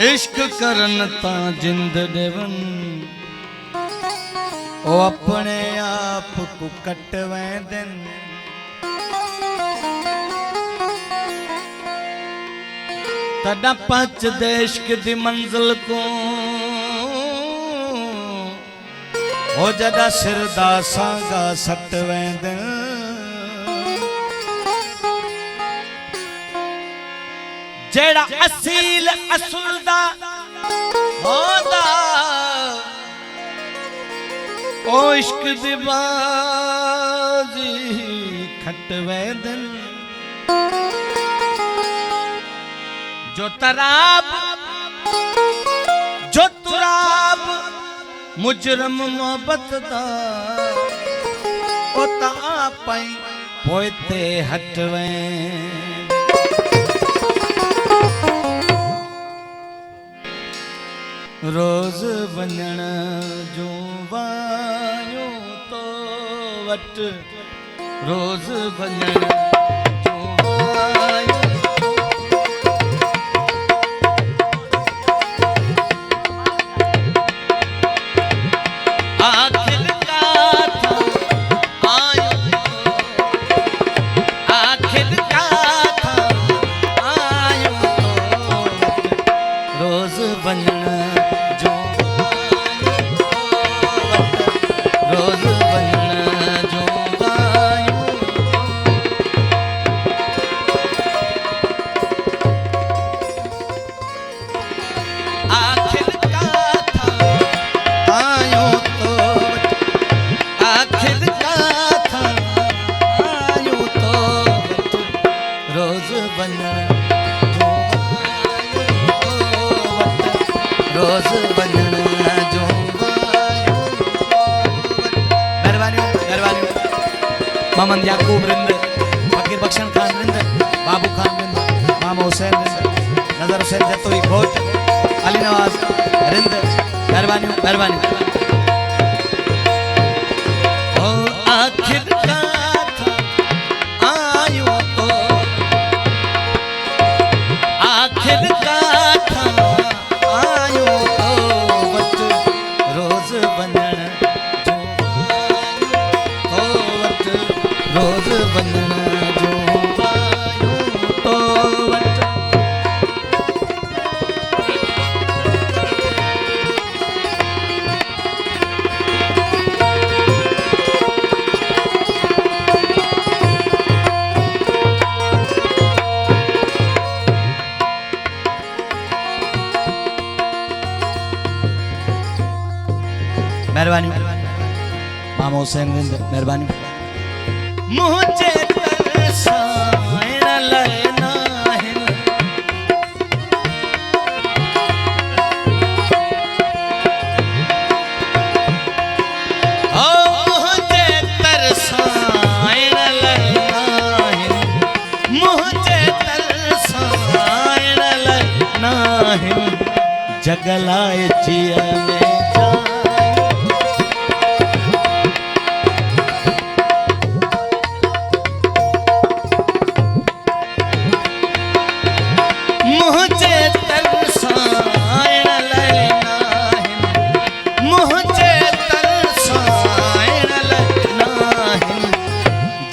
इश्क करन ता जिंद देवन ओ अपने आप को कटवें दिन तड़ा पच देश की मंजिल को ओ जदा सिरदा सांगा सटवें दिन जेड़ा असील असूल दा होदा ओ इश्क दी बाजी खटवे दिन जो तराब जो तुराब मुजरम मोहब्बत दा ओ ता पाई पोते हटवे रोज वञण जो वायो तो वट रोज वञण जो वायो आखिर का था आयो आखिर का था आयो तो रोज वञण रोज वञण जो मेहरबानी मोहम्मद याकूब रिंद फकीर बख्शन खान रिंद बाबू खान रिंद मामा हुसैन रिंद नजर हुसैन जतोई घोट अली नवाज रिंद मेहरबानी ओ आखिर का था आयो तो आखिर का मेहरबानी मामा हुसैन मेहरबानी मुझे तरसाएं लेना है ओ मुझे तरसाएं लेना है मुझे तरसाएं लेना है जगलाए जिया में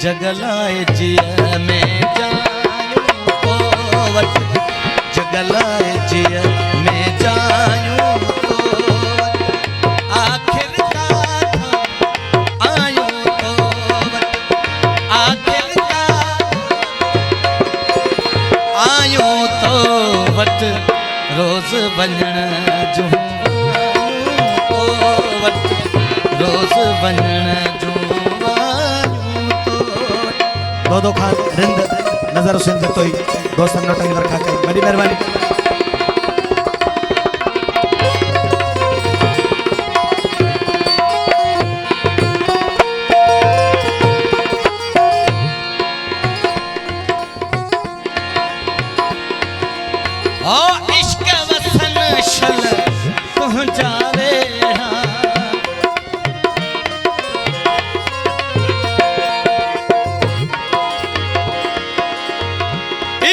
जगलाए जिया में जायूं तो वट जगलाए जिया में जायूं तो वट आखिर का था आयूं तो वट आखिर का आयूं तो वट रोज वञण जो तो वट रोज वञण जो दो खान रिंद नजर हुसैन जतोई दोस्तन नोटंग रखा के बड़ी मेहरबानी ओ इश्क वसन शल पहुंचावे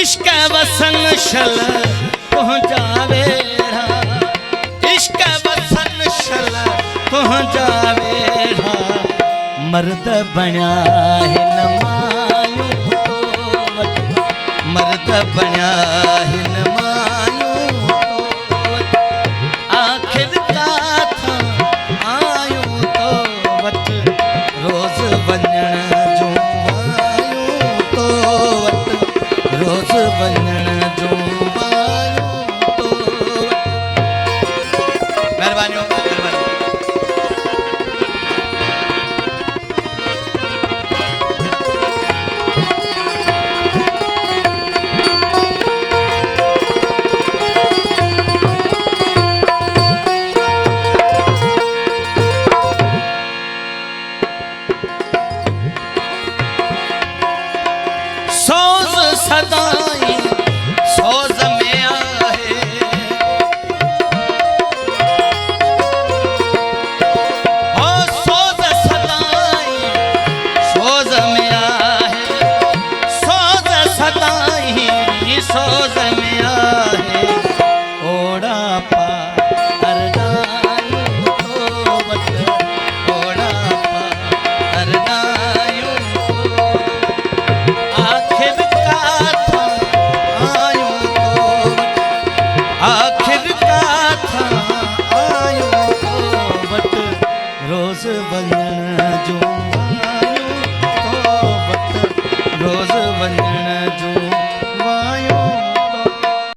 इश्क वसन शल जावेरा मर्द बण्या हिन मायूं तो वट मर्द बण्या हिन मायूं तो वट आखिर काथां आयूं तो वट रोज़ वञण जूं आयूं तो वट रोज़ वञण जूं आयूं तो वट महिरबानी सदाई सोज़ में आहे ओ सोज़ सदाई सोज़ में आहे सोज़ सदाई सोज़ में आहे ओड़ा पा अरदायूं तो वट ओड़ा पा अरदायूं तो आखिर रोज़ वञण जूं आयूं तो वट रोज़ वञण जूं